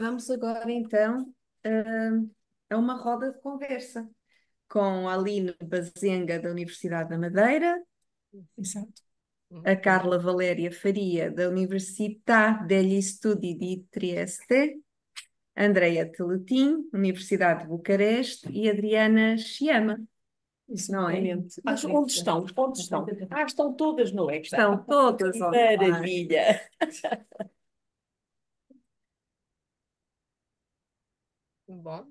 Vamos agora então a uma roda de conversa com a Aline Bazenga, da Universidade da Madeira, Exato. a Ok. Carla Valéria Faria, da Università degli Studi di Trieste, Andreia Teletim, Universidade de Bucareste e Adriana Chiama, não é? Exatamente. Mas onde estão? Onde estão? Ah, estão todas no ecrã. Estão todas online. Maravilha! Bom,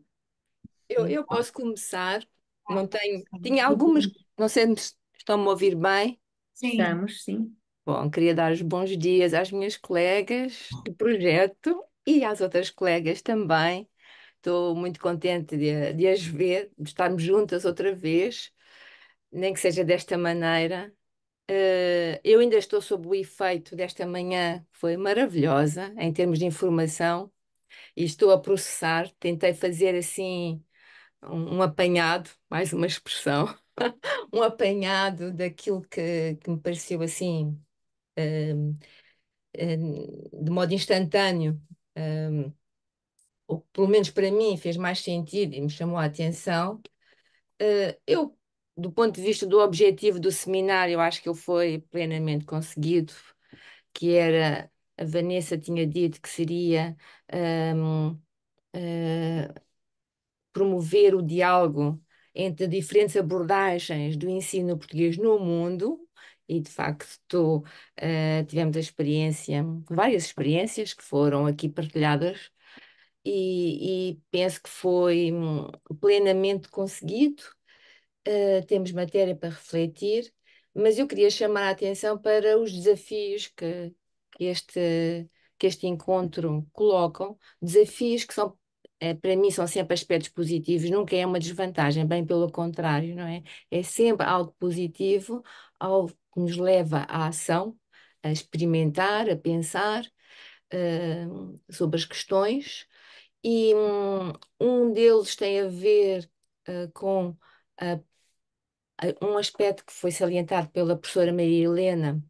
eu posso começar. Não tenho. Tinha algumas. Não sei se estão-me a ouvir bem. Sim. Estamos, sim. Bom, queria dar os bons dias às minhas colegas do projeto e às outras colegas também. Estou muito contente de as ver, de estarmos juntas outra vez, nem que seja desta maneira. Eu ainda estou sob o efeito desta manhã, que foi maravilhosa em termos de informação, e estou a processar. Tentei fazer assim um apanhado, mais uma expressão, um apanhado daquilo que me pareceu assim, de modo instantâneo, ou pelo menos para mim fez mais sentido e me chamou a atenção. Eu, do ponto de vista do objetivo do seminário, eu acho que ele foi plenamente conseguido, que era, a Vanessa tinha dito que seria hum, eh, promover o diálogo entre diferentes abordagens do ensino português no mundo, e de facto tivemos a experiência, várias experiências que foram aqui partilhadas, e penso que foi plenamente conseguido. Temos matéria para refletir, mas eu queria chamar a atenção para os desafios que este, que este encontro colocam, desafios que são, para mim, são sempre aspectos positivos, nunca é uma desvantagem, bem pelo contrário, não é? É sempre algo positivo, algo que nos leva à ação, a experimentar, a pensar, sobre as questões, e um deles tem a ver com um aspecto que foi salientado pela professora Maria Helena,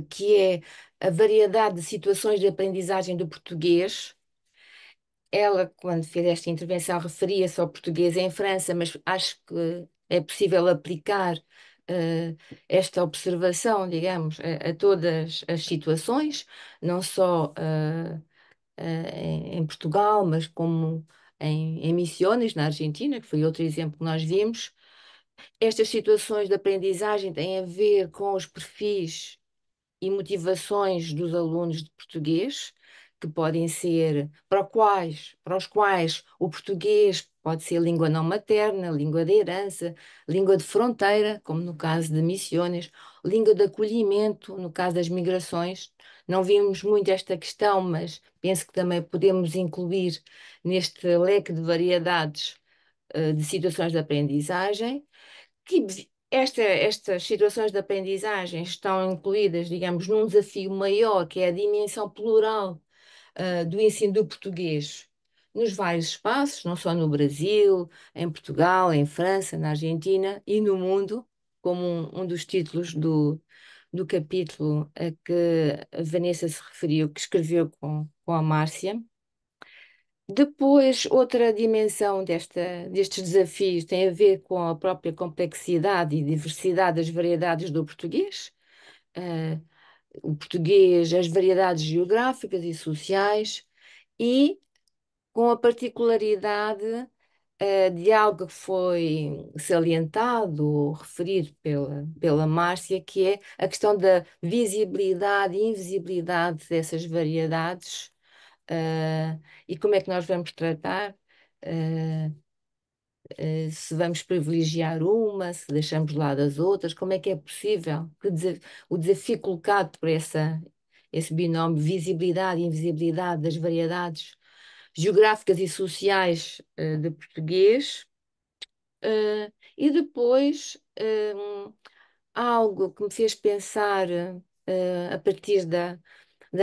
que é a variedade de situações de aprendizagem do português. Ela, quando fez esta intervenção, referia-se ao português em França, mas acho que é possível aplicar esta observação, digamos, a todas as situações, não só em Portugal, mas como em Misiones, na Argentina, que foi outro exemplo que nós vimos. Estas situações de aprendizagem têm a ver com os perfis e motivações dos alunos de português, que podem ser para os quais o português pode ser língua não materna, língua de herança, língua de fronteira, como no caso de Misiones, língua de acolhimento, no caso das migrações. Não vimos muito esta questão, mas penso que também podemos incluir neste leque de variedades, de situações de aprendizagem, que estas situações de aprendizagem estão incluídas, digamos, num desafio maior, que é a dimensão plural, do ensino do português nos vários espaços, não só no Brasil, em Portugal, em França, na Argentina e no mundo, como um dos títulos do capítulo a que a Vanessa se referiu, que escreveu com a Márcia. Depois, outra dimensão destes desafios tem a ver com a própria complexidade e diversidade das variedades do português. Eh, o português, as variedades geográficas e sociais, e com a particularidade, de algo que foi salientado ou referido pela Márcia, que é a questão da visibilidade e invisibilidade dessas variedades. E como é que nós vamos tratar? ah, se vamos privilegiar uma, se deixamos de lado as outras, como é que é possível? O desafio colocado por esse binómio visibilidade e invisibilidade das variedades geográficas e sociais, de português. E depois, algo que me fez pensar, a partir da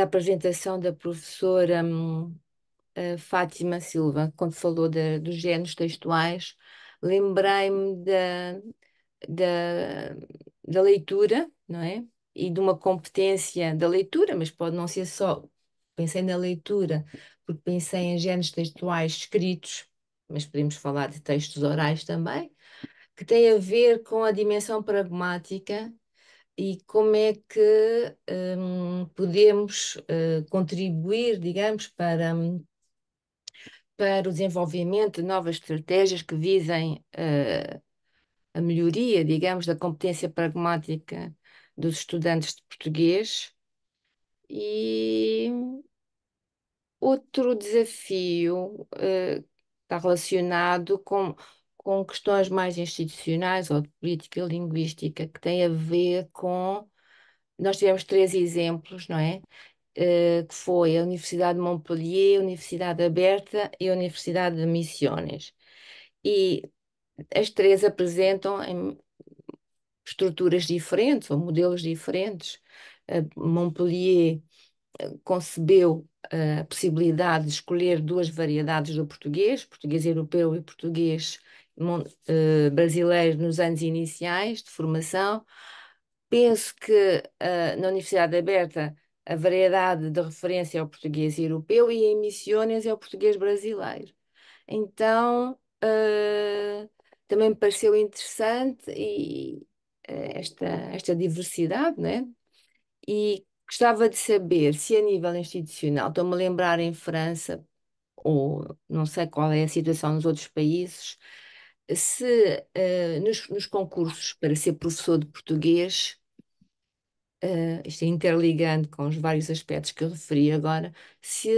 apresentação da professora Fátima Silva, quando falou dos géneros textuais, lembrei-me da, da leitura, não é? E de uma competência da leitura, mas pode não ser só. pensei na leitura, porque pensei em géneros textuais escritos, mas podemos falar de textos orais também, que têm a ver com a dimensão pragmática e como é que podemos contribuir, digamos, para o desenvolvimento de novas estratégias que visem a melhoria, digamos, da competência pragmática dos estudantes de português. E outro desafio está relacionado com questões mais institucionais ou de política linguística, que tem a ver com. Nós tivemos três exemplos, não é? Que foi a Universidade de Montpellier, a Universidade Aberta e a Universidade de Misiones. E as três apresentam estruturas diferentes ou modelos diferentes. Montpellier concebeu a possibilidade de escolher duas variedades do português, português europeu e português brasileiro nos anos iniciais de formação. Penso que na Universidade Aberta a variedade de referência é o português europeu e em Misiones é o português brasileiro. Então, também me pareceu interessante esta diversidade, né? E gostava de saber se a nível institucional, estou-me a lembrar em França, ou não sei qual é a situação nos outros países, se nos concursos para ser professor de português, isto é interligando com os vários aspectos que eu referi agora, se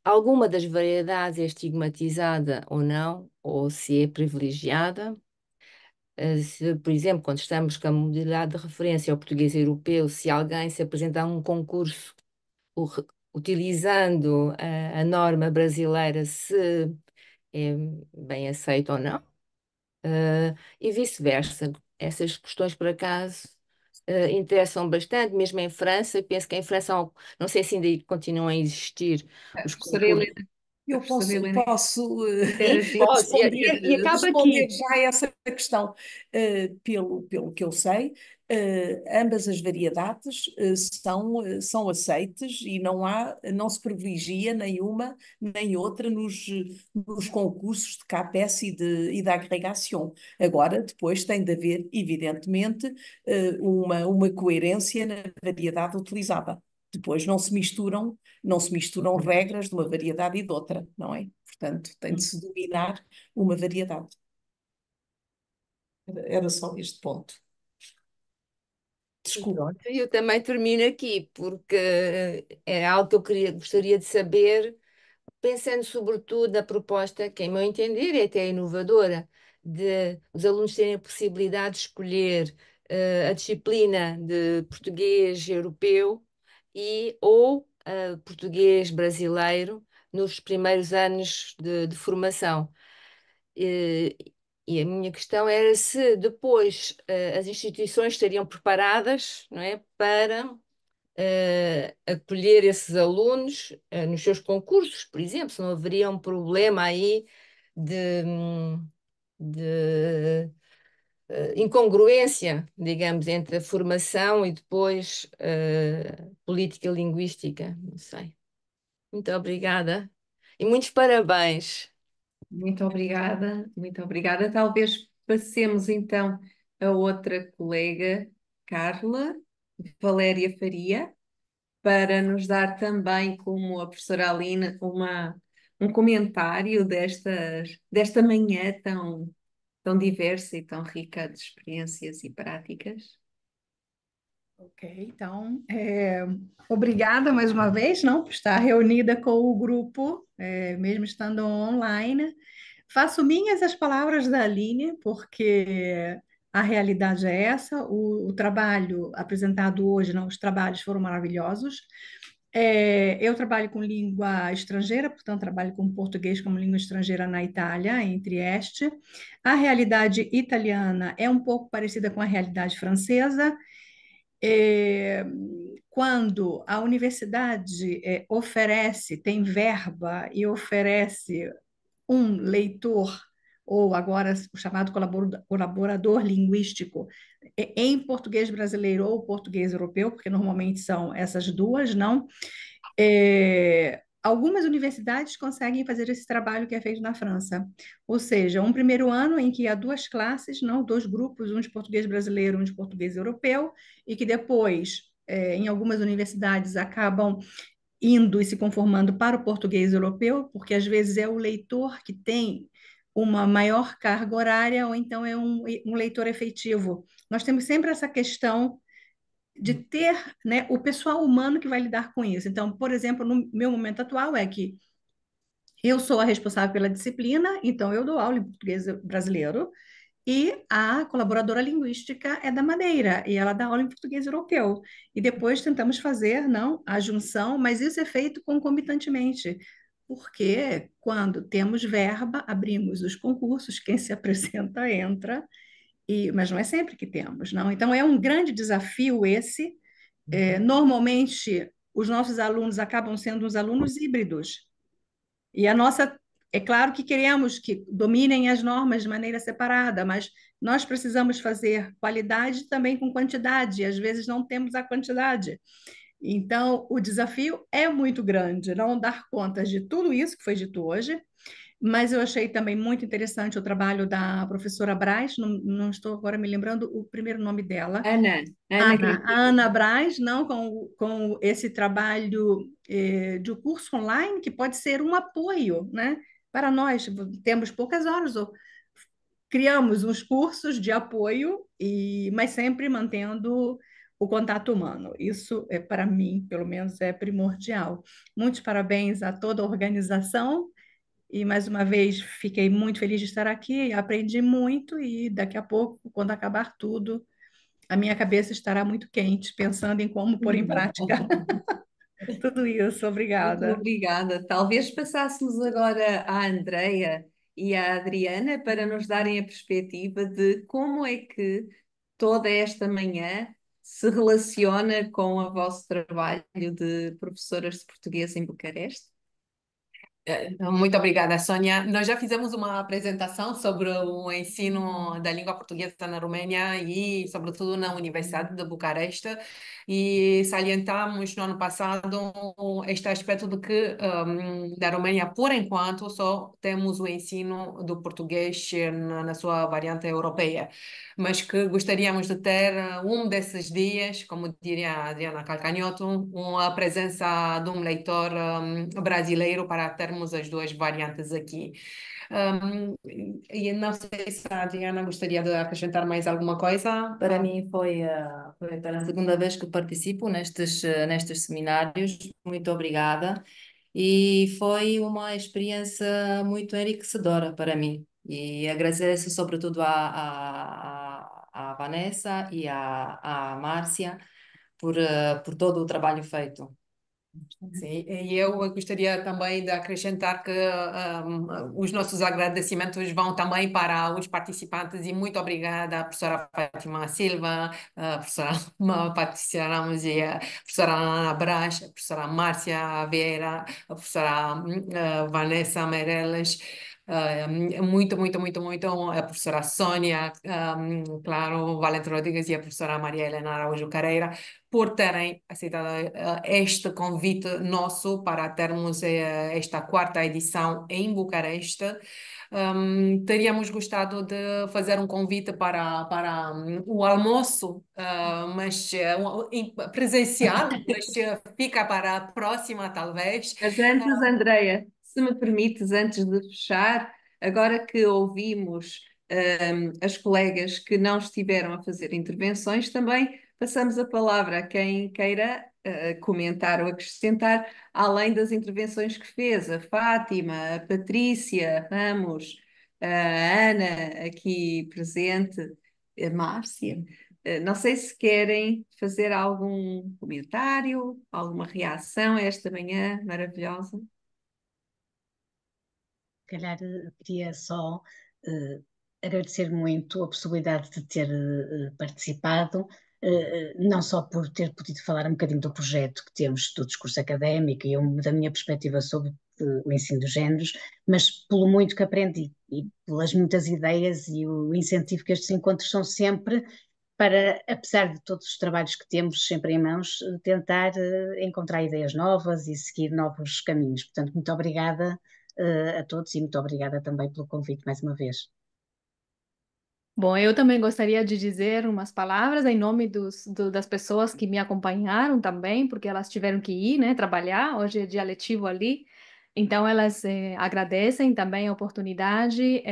alguma das variedades é estigmatizada ou não, ou se é privilegiada. Se, por exemplo, quando estamos com a modalidade de referência ao português europeu, se alguém se apresentar a um concurso utilizando a norma brasileira, se é bem aceito ou não, e vice-versa. Essas questões, por acaso, interessam bastante, mesmo em França. Penso que em França, não sei se ainda continuam a existir A os professora concursos. Helena, a Eu professora Helena posso interagir. Posso, e responder, acaba responder aqui. já a essa questão. Pelo que eu sei, ambas as variedades são aceites e não se privilegia nenhuma nem outra nos concursos de CAPES e de agregação. Agora, depois tem de haver, evidentemente, uma coerência na variedade utilizada. Depois não se misturam regras de uma variedade e de outra, não é? Portanto, tem de se dominar uma variedade. Era só este ponto. E Desculpe. pronto, eu também termino aqui, porque é algo que eu gostaria de saber, pensando sobretudo na proposta, que, em meu entender, é até inovadora, de os alunos terem a possibilidade de escolher a disciplina de português europeu e ou português brasileiro nos primeiros anos de formação. Eh, E a minha questão era se depois as instituições estariam preparadas, não é, para acolher esses alunos nos seus concursos, por exemplo, se não haveria um problema aí de incongruência, digamos, entre a formação e depois política linguística, não sei. Muito obrigada e muitos parabéns. Muito obrigada, muito obrigada. Talvez passemos então a outra colega, Carla Valéria Faria, para nos dar também, como a professora Aline, um comentário desta manhã tão diversa e tão rica de experiências e práticas. Ok, então, obrigada mais uma vez, não, por estar reunida com o grupo, mesmo estando online. Faço minhas as palavras da Aline, porque a realidade é essa, o trabalho apresentado hoje, não, os trabalhos foram maravilhosos. Eu trabalho com língua estrangeira, portanto, trabalho com português como língua estrangeira na Itália, em Trieste. A realidade italiana é um pouco parecida com a realidade francesa. É, Quando a universidade oferece, tem verba e oferece um leitor, ou agora o chamado colaborador linguístico, em português brasileiro ou português europeu, porque normalmente são essas duas, não? Algumas universidades conseguem fazer esse trabalho que é feito na França. Ou seja, um primeiro ano em que há duas classes, não, dois grupos, um de português brasileiro, um de português europeu, e que depois, em algumas universidades, acabam indo e se conformando para o português europeu, porque às vezes é o leitor que tem uma maior carga horária, ou então é um leitor efetivo. Nós temos sempre essa questão de ter, né, o pessoal humano que vai lidar com isso. Então, por exemplo, no meu momento atual é que eu sou a responsável pela disciplina, então eu dou aula em português brasileiro, e a colaboradora linguística é da Madeira, e ela dá aula em português europeu. E depois tentamos fazer, não, a junção, mas isso é feito concomitantemente, porque quando temos verba, abrimos os concursos, quem se apresenta entra, mas não é sempre que temos, não. Então é um grande desafio esse. Normalmente, os nossos alunos acabam sendo uns alunos híbridos, e a nossa, é claro que queremos que dominem as normas de maneira separada, mas nós precisamos fazer qualidade também com quantidade, e às vezes não temos a quantidade. Então, o desafio é muito grande, não dar conta de tudo isso que foi dito hoje, mas eu achei também muito interessante o trabalho da professora Braz, não estou agora me lembrando o primeiro nome dela. Ana A Cristina. Ana Braz, não, com esse trabalho de curso online, que pode ser um apoio, né, para nós. Temos poucas horas, criamos uns cursos de apoio, mas sempre mantendo o contato humano. Isso, para mim, pelo menos, é primordial. Muitos parabéns a toda a organização. E mais uma vez fiquei muito feliz de estar aqui, aprendi muito e daqui a pouco, quando acabar tudo, a minha cabeça estará muito quente, pensando em como pôr em prática tudo isso. Muito Obrigada. obrigada. Talvez passássemos agora à Andreia e à Adriana para nos darem a perspectiva de como é que toda esta manhã se relaciona com o vosso trabalho de professoras de português em Bucareste. Muito obrigada, Sônia. Nós já fizemos uma apresentação sobre o ensino da língua portuguesa na Romênia e, sobretudo, na Universidade de Bucareste, e salientamos no ano passado este aspecto de que na Romênia, por enquanto, só temos o ensino do português na sua variante europeia, mas que gostaríamos de ter um desses dias, como diria a Adriana Calcanhoto, uma presença de um leitor brasileiro para termos as duas variantes aqui. E não sei se a Adriana gostaria de acrescentar mais alguma coisa. Para mim foi pela segunda vez que participo nestes seminários. Muito obrigada. E foi uma experiência muito enriquecedora para mim. E agradeço sobretudo à Vanessa e à Márcia por todo o trabalho feito. Sim, e eu gostaria também de acrescentar que os nossos agradecimentos vão também para os participantes e muito obrigada à professora Fátima Silva, à professora Patrícia Ramos e à professora Ana Brás, a professora Márcia Vieira, a professora Vanessa Meireles, muito, a professora Sônia, claro, o Valente Rodrigues e a professora Maria Helena Araújo Careira, por terem aceitado este convite nosso para termos esta quarta edição em Bucareste. Teríamos gostado de fazer um convite para o almoço, mas presencial, mas fica para a próxima, talvez. Mas antes, Andreia, se me permites, antes de fechar, agora que ouvimos as colegas que não estiveram a fazer intervenções, também passamos a palavra a quem queira comentar ou acrescentar, além das intervenções que fez, a Fátima, a Patrícia Ramos, a Ana aqui presente, a Márcia. Não sei se querem fazer algum comentário, alguma reação a esta manhã maravilhosa. Calhar queria só agradecer muito a possibilidade de ter participado, não só por ter podido falar um bocadinho do projeto que temos do discurso académico e da minha perspectiva sobre o ensino dos géneros, mas pelo muito que aprendi e pelas muitas ideias e o incentivo que estes encontros são sempre para, apesar de todos os trabalhos que temos sempre em mãos, tentar encontrar ideias novas e seguir novos caminhos. Portanto, muito obrigada a todos e muito obrigada também pelo convite mais uma vez. Bom, eu também gostaria de dizer umas palavras em nome das pessoas que me acompanharam também, porque elas tiveram que ir, né, trabalhar. Hoje é dia letivo ali. Então, elas agradecem também a oportunidade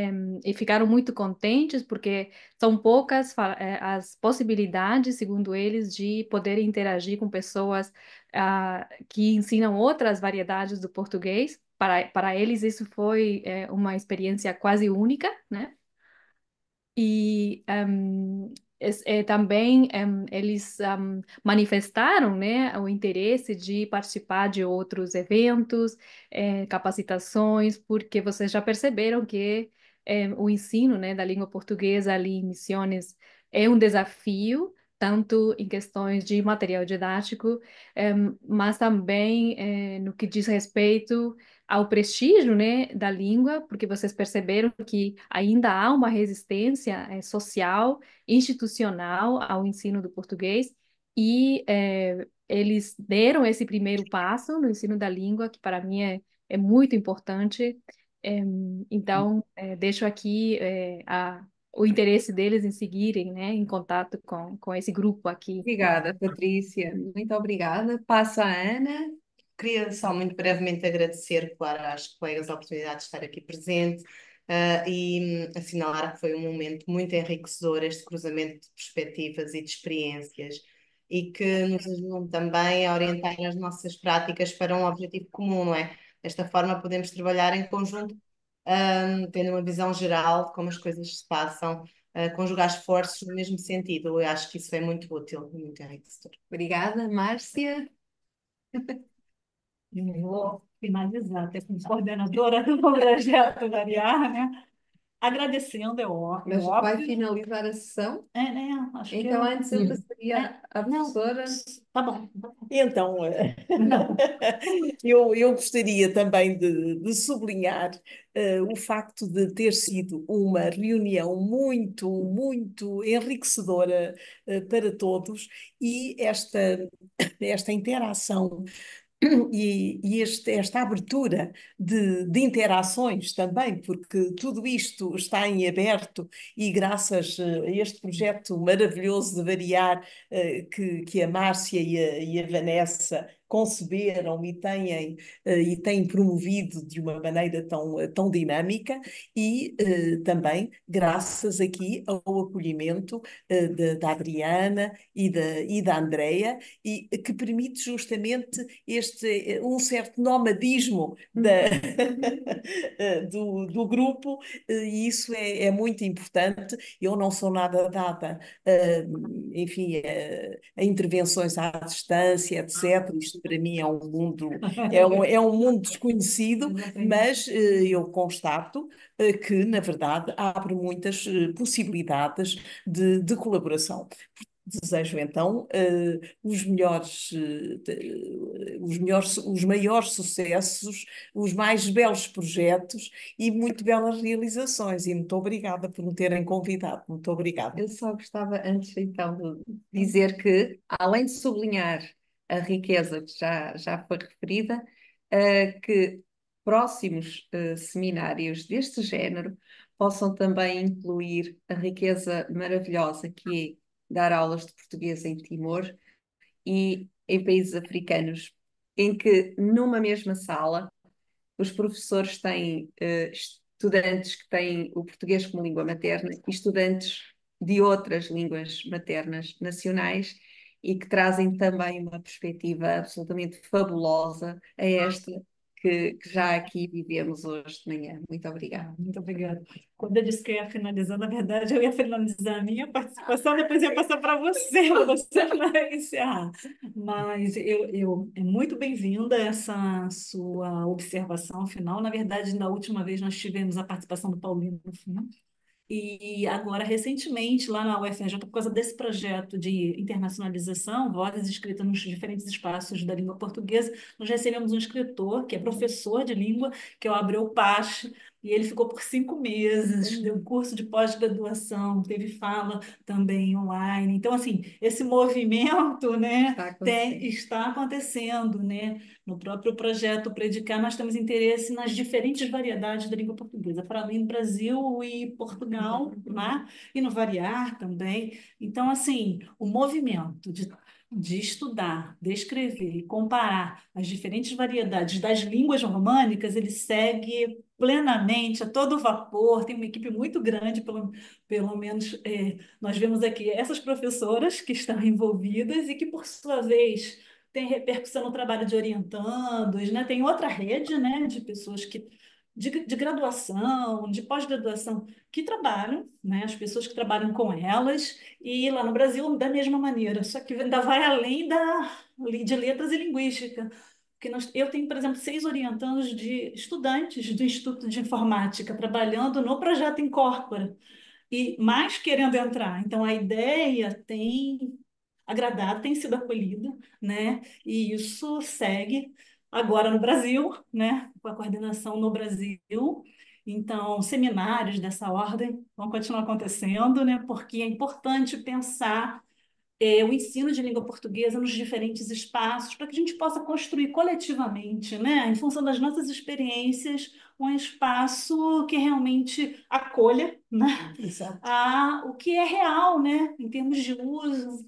e ficaram muito contentes, porque são poucas as possibilidades, segundo eles, de poder interagir com pessoas que ensinam outras variedades do português. Para eles, isso foi uma experiência quase única, né? E também eles manifestaram, né, o interesse de participar de outros eventos, capacitações, porque vocês já perceberam que o ensino, né, da língua portuguesa ali em Misiones é um desafio, tanto em questões de material didático, mas também no que diz respeito ao prestígio, né, da língua, porque vocês perceberam que ainda há uma resistência social, institucional ao ensino do português, e eles deram esse primeiro passo no ensino da língua, que para mim é muito importante. Então, deixo aqui o interesse deles em seguirem, né, em contato com esse grupo aqui. Obrigada, Patrícia. Muito obrigada. Passa a Ana. Queria só muito brevemente agradecer, claro, às colegas a oportunidade de estar aqui presente, e assinalar que foi um momento muito enriquecedor este cruzamento de perspectivas e de experiências e que nos ajudam também a orientar as nossas práticas para um objetivo comum, não é? Desta forma podemos trabalhar em conjunto, tendo uma visão geral de como as coisas se passam, conjugar esforços no mesmo sentido. Eu acho que isso é muito útil e muito enriquecedor. Obrigada, Márcia. Eu vou finalizar, até como coordenadora do projeto Variar, né? Agradecendo, Mas vai óbvio. finalizar a sessão? Né? Acho que Então, antes eu passaria à não, professora. tá bom. Então, eu gostaria também de sublinhar o facto de ter sido uma reunião muito enriquecedora para todos e esta interação esta abertura de interações também, porque tudo isto está em aberto e graças a este projeto maravilhoso de Variar, que a Márcia e a Vanessa conceberam e têm promovido de uma maneira tão dinâmica e também graças aqui ao acolhimento da Adriana e da Andreia, e que permite justamente um certo nomadismo do grupo, e isso é muito importante. Eu não sou nada dada, enfim, a intervenções à distância, etc. Isto para mim é um mundo, é um mundo desconhecido, mas eu constato que, na verdade, abre muitas possibilidades de colaboração. Desejo então os maiores sucessos, os mais belos projetos e muito belas realizações. E muito obrigada por me terem convidado. Muito obrigada. Eu só gostava antes então de dizer que, além de sublinhar a riqueza que já foi referida, que próximos seminários deste género possam também incluir a riqueza maravilhosa que é dar aulas de português em Timor e em países africanos, em que numa mesma sala os professores têm estudantes que têm o português como língua materna e estudantes de outras línguas maternas nacionais e que trazem também uma perspectiva absolutamente fabulosa a esta que já aqui vivemos hoje de manhã. Muito obrigada. Muito obrigada. Quando eu disse que eu ia finalizar, na verdade, eu ia finalizar a minha participação, depois ia passar para você finalizar. Mas é muito bem-vinda essa sua observação final. Na verdade, na última vez nós tivemos a participação do Paulino no fim. E agora, recentemente, lá na UFRJ, por causa desse projeto de internacionalização, vozes escritas nos diferentes espaços da língua portuguesa, nós recebemos um escritor, que é professor de língua, que é o Abreu Pache, e ele ficou por 5 meses, deu um curso de pós-graduação, teve fala também online. Então, assim, esse movimento, né, Está acontecendo. está acontecendo, né? No próprio projeto Predicar, nós temos interesse nas diferentes variedades da língua portuguesa, para além do Brasil e Portugal, né? E no Variar também. Então, assim, o movimento de estudar, descrever e comparar as diferentes variedades das línguas românicas, ele segue plenamente, a todo vapor, tem uma equipe muito grande, pelo menos nós vemos aqui essas professoras que estão envolvidas e que, por sua vez, tem repercussão no trabalho de orientandos, né? Tem outra rede, né, de pessoas de graduação, de pós-graduação, que trabalham, né, as pessoas que trabalham com elas, e lá no Brasil, da mesma maneira, só que ainda vai além de letras e linguística. Porque eu tenho, por exemplo, 6 orientandos de estudantes do Instituto de Informática trabalhando no projeto Incorpora e mais querendo entrar. Então, a ideia tem agradado, tem sido acolhida, né? E isso segue agora no Brasil, né? Com a coordenação no Brasil. Então, seminários dessa ordem vão continuar acontecendo, né? Porque é importante pensar o ensino de língua portuguesa nos diferentes espaços, para que a gente possa construir coletivamente, né, em função das nossas experiências, um espaço que realmente acolha, né, Exato. o que é real, né, em termos de uso.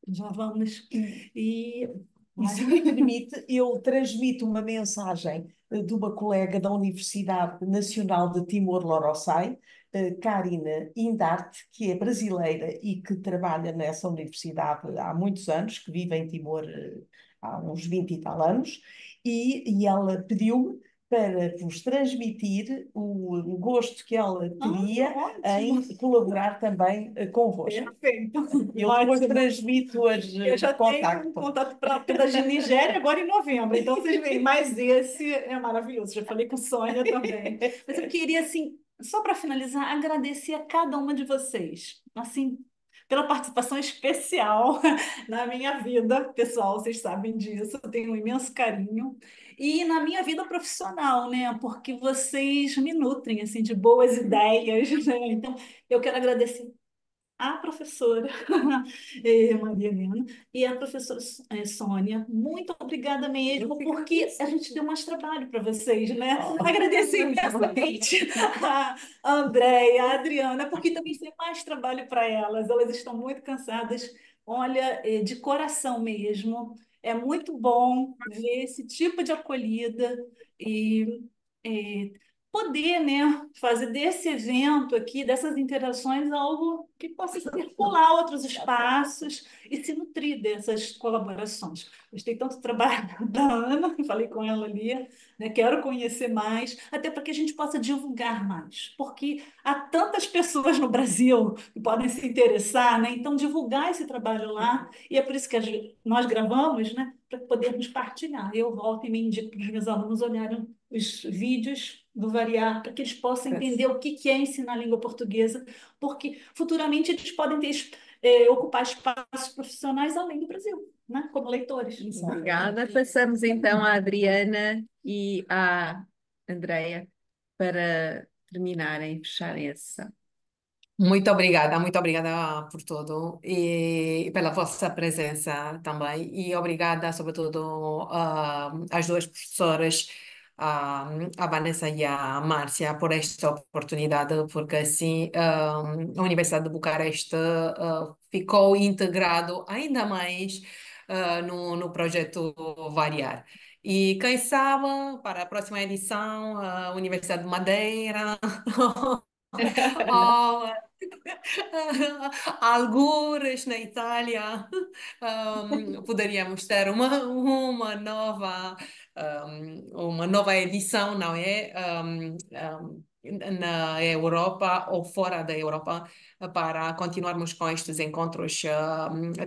Já vamos. E E se me permite, eu transmito uma mensagem de uma colega da Universidade Nacional de Timor-Leste, Karina Indarte, que é brasileira e que trabalha nessa universidade há muitos anos, que vive em Timor há uns 20 e tal anos, e ela pediu-me para vos transmitir o gosto que ela teria em ótimo. colaborar também convosco. Perfeito. Eu depois Ótimo. transmito as Eu já tenho contacto. um contato da Nigéria agora em novembro, então vocês veem, mas esse é maravilhoso. Já falei com Sônia também. Mas eu queria, assim, só para finalizar, agradecer a cada uma de vocês, assim, pela participação especial na minha vida pessoal, vocês sabem disso, eu tenho um imenso carinho. E na minha vida profissional, né? Porque vocês me nutrem, assim, de boas ideias, né? Então, eu quero agradecer a professora Maria Helena e a professora Sônia. Muito obrigada mesmo, porque a gente deu mais trabalho para vocês, né? Agradecer imensamente a Andréia, a Adriana, porque também tem mais trabalho para elas. Elas estão muito cansadas. Olha, de coração mesmo. É muito bom ver esse tipo de acolhida e eh, poder, né, fazer desse evento aqui, dessas interações, algo que possa circular outros espaços e se nutrir dessas colaborações. Gostei tanto do trabalho da Ana, falei com ela ali, né, quero conhecer mais, até para que a gente possa divulgar mais, porque há tantas pessoas no Brasil que podem se interessar, né, então divulgar esse trabalho lá, e é por isso que nós gravamos, né, para podermos partilhar. Eu volto e me indico para os meus alunos olharem os vídeos do Variar, para que eles possam entender o que é ensinar a língua portuguesa, porque futuramente eles podem ocupar espaços profissionais além do Brasil, né? Como leitores. Obrigada. Passamos então à Adriana e à Andreia para terminarem e fecharem a sessão. Muito obrigada por tudo e pela vossa presença também. E obrigada, sobretudo, às duas professoras, a Vanessa e a Márcia, por esta oportunidade, porque assim a Universidade de Bucareste ficou integrado ainda mais no projeto Variar. E quem sabe, para a próxima edição, a Universidade de Madeira. ou algures na Itália, poderíamos ter uma nova edição, não é? Na Europa ou fora da Europa, para continuarmos com estes encontros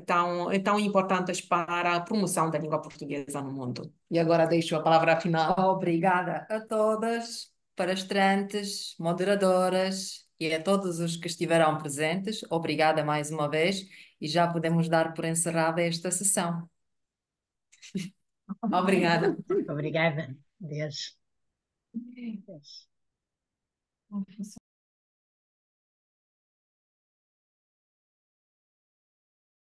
tão importantes para a promoção da língua portuguesa no mundo. E agora deixo a palavra final. Obrigada a todas, palestrantes, moderadoras e a todos os que estiverão presentes. Obrigada mais uma vez e já podemos dar por encerrada esta sessão. Obrigada. Obrigada. Deus. Deus. Vamos